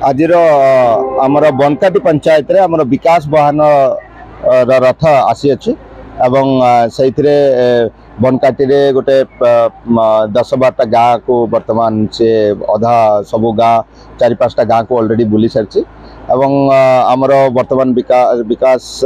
आज आमर बनकाटी पंचायत रे आमर विकास वाहन रथ आसी अच्छी एवं से बनकाटी रे गोटे 10-12टा गाँ को वर्तमान से अधा सबू गाँ 4-5टा गाँ को ऑलरेडी बुली सारी एवं आमर वर्तमान विकास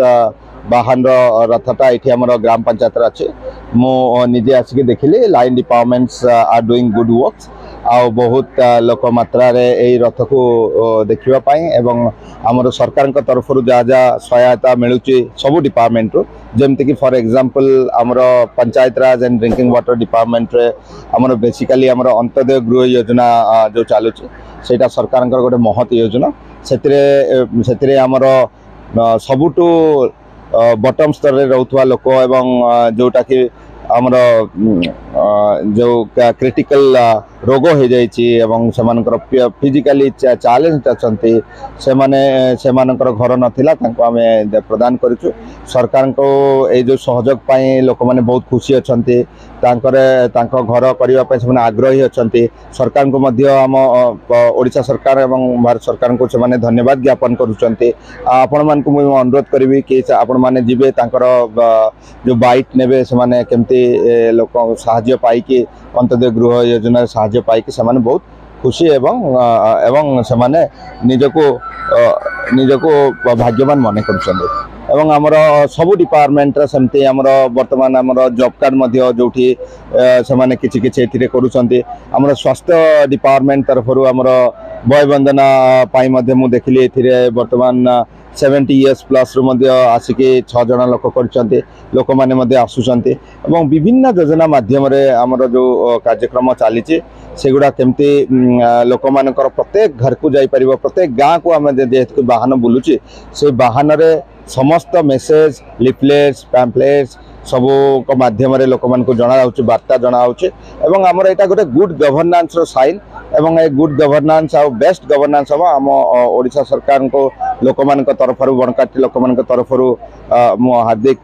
वाहन रथटा ये आमर ग्राम पंचायत अच्छे मु निजे आसिक देखिली line departments are doing good works आ बहुत लोक मात्रा यही रथ को देखापी एवं आमर सरकार तरफ जहाँ जहाँ सहायता मिलूँ सबू डिपार्टमेंट रू जमती फॉर एग्जांपल आमर पंचायत राज एंड ड्रिंकिंग वाटर डिपार्टमेंट रे आमर बेसिकली आमर अंत्योदय गृह योजना जो चलुची सेटा सरकार गोटे महत योजना से आमर सबुठू बटम स्तर रे रहउथवा लोक एवं जोटा कि आमर जो क्रिटिकल रोग हो जाकर फिजिकली चैलेंज अच्छा से घर नाला आम प्रदान करूँ सरकार को ये जो सहयोग पाई लोक मैंने बहुत खुशी अच्छा घर करने से आग्रही अच्छा सरकार को आम ओडिशा सरकार एवं भारत सरकार को से धन्यवाद ज्ञापन करुँच मुझे अनुरोध करी कि आपण मैंने जीवे जो बाइट ने केमती लोक साहाय्य पाई अंत्योदय गृह योजना साहाय्य पाई बहुत खुशी एवं से निजको भाग्यवान मन कर आमर सबू डिपार्टमेंट सेमती आमर वर्तमान आमर जॉब कार्ड जो से किसी करुँच स्वास्थ्य डिपार्टमेंट तरफ आमर बय वंदना मु देखिली वर्तमान 70 years प्लस रु आसिक 6 जन लोक कर लोक मैंने आसुँच विभिन्न योजना माध्यम आमर जो कार्यक्रम चली सेगुड़ा केमती लोक मान प्रत्येक घर को जापर प्रत्येक गाँ को आम जेहेतु वाहन बुलूची से वाहन रे समस्त मेसेज लिफलेट्स पैम्पलेट्स सबू माध्यम लोक मान जना वार्ता जना आमर यहाँ गोटे गुड गवर्नान्स साइन एवं a good governance uh best governance हम आम ओडिशा सरकार को लोक मान तरफ बनकाटी लोक मान तरफ मु हार्दिक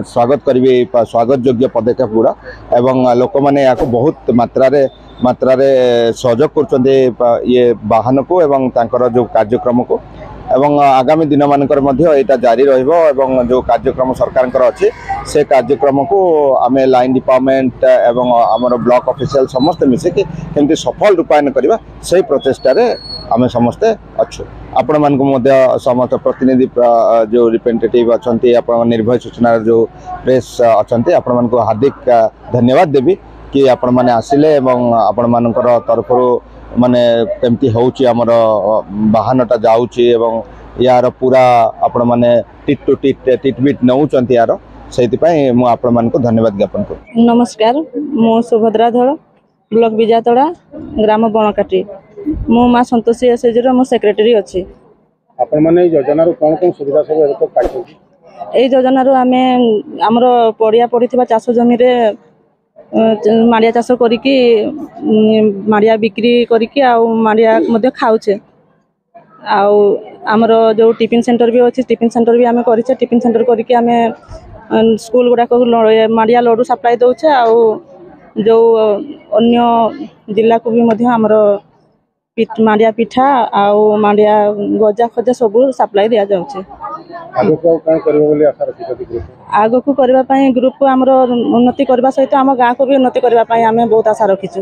स्वागत करी स्वागत योग्य पदक्षेप गुड़ा एवं लोक मैंने या बहुत मात्रा सहयोग कर ये वाहन को एवं तांकर जो कार्यक्रम को एवं आगामी दिन मानकर यहाँ जारी रहिबो जो कार्यक्रम सरकार अच्छे से कार्यक्रम को आम लाइन डिपार्टमेंट एवं आमर ब्लॉक ऑफिशियल समस्त मिसिकी केमती सफल रूपायन करवा से प्रचेष्टा आम समस्ते अच्छु आपण मान समस्त प्रतिनिधि जो रिप्रेजेंटेटिव अच्छा निर्भय सूचना जो प्रेस अच्छा आपण मान हार्दिक धन्यवाद देवी कि आपण मैंने आसिले आपण मान तरफ माने केमती होउची हमर वाहनटा जाउची एवं यार पूरा आपण माने टिट टू टिट बिट नउचंती यार सेति पई मु आपण मान को धन्यवाद ज्ञापन कर। नमस्कार मो सुभद्रा धळ ब्लॉक बिजातड़ा ग्राम बनकाटी मो मां संतोषी एसएजी रो मो सेक्रेटरी अछि। आपण माने योजना रो कोन सुविधा सब एतो पाइछो? ए योजना रो आमे हमर पड़िया पड़िथिबा चाष जमी रे माड़िया चाष करिकी माड़िया बिक्री करिकी आ माड़िया मध्य खाउछे आमर जो टिफिन सेंटर भी अच्छी टिफिन सेंटर भी आम कर टिफिन सेंटर करके आम स्कूल गुड़ाक माड़िया लड्डू सप्लाई दौचे आ जो अन्य जिला को भी आमर माड़िया पिठा आ माड़िया गजा खजा सब सप्लाई दि जाउछे। आग को करने ग्रुप आमर उन्नति करने सहित आम गाँ को भी उन्नति करने आम बहुत आशा रखीचु।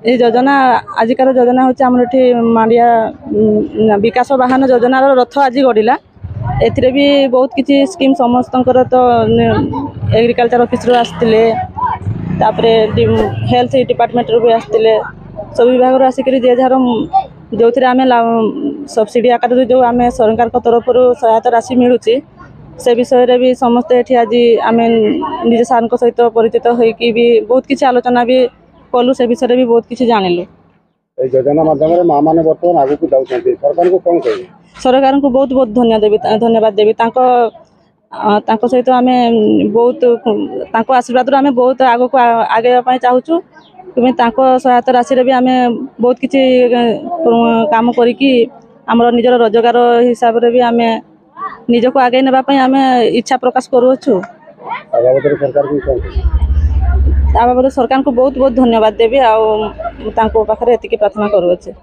ये योजना आजिकार योजना हूँ आम माड़िया विकास वाहन योजना रथ आज गढ़ला ए भी बहुत किसी स्कीम समस्त तो एग्रीकल्चर ऑफिस रो आसते हेल्थ डिपार्टमेंट रो भी आसते सब विभाग आसिक जे जार जो आम सब्सिडी आकार जो आम सरकार तरफ सहायता राशि मिलूँ से विषय भी समस्ते ये आज आम निज सार सहित परिचित होगी भी बहुत किसी आलोचना भी कलु से विषय भी बहुत किसी जानलु। योजना माध्यम माँ मैंने बर्तमान आगे सरकार को कौन कहे? सरकार को बहुत बहुत धन्यवाद देवी सहित आम बहुत आशीर्वाद आम बहुत आग को आगे चाहूँ कि सहायता राशि भी आम बहुत किसी काम करी आमर निजर रोजगार हिसाब से भी आम निजक आगे नापी आम इच्छा प्रकाश करुँ। सरकार ତା ବାବଦରେ ସରକାରଙ୍କୁ ବହୁତ ବହୁତ ଧନ୍ୟବାଦ ଦେବି ଆଉ ତାଙ୍କ ପାଖରେ ଏତିକି ପ୍ରାର୍ଥନା କରୁଅଛି।